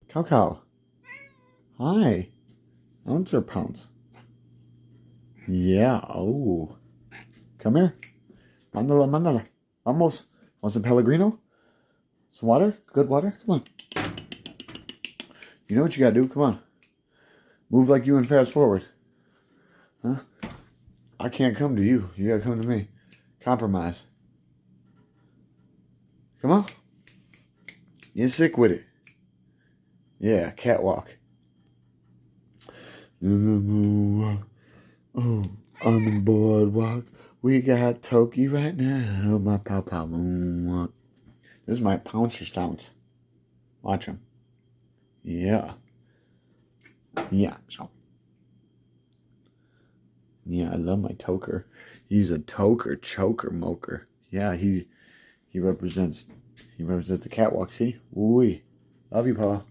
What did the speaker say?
Cow cow. Hi. Ounce or pounce? Yeah. Oh. Come here. Mandala, mandala. Vamos. Want some Pellegrino? Some water? Good water? Come on. You know what you gotta do? Come on. Move like you and fast forward. Huh? I can't come to you. You gotta come to me. Compromise. Come on. You're sick with it. Yeah, catwalk. Oh, on the boardwalk, we got Toki right now. My pow pow moonwalk. This is my pouncer stance. Watch him. Yeah. Yeah. Yeah, I love my toker. He's a toker, choker, moker. Yeah, he represents the catwalk. See? Ooh, love you, Paul.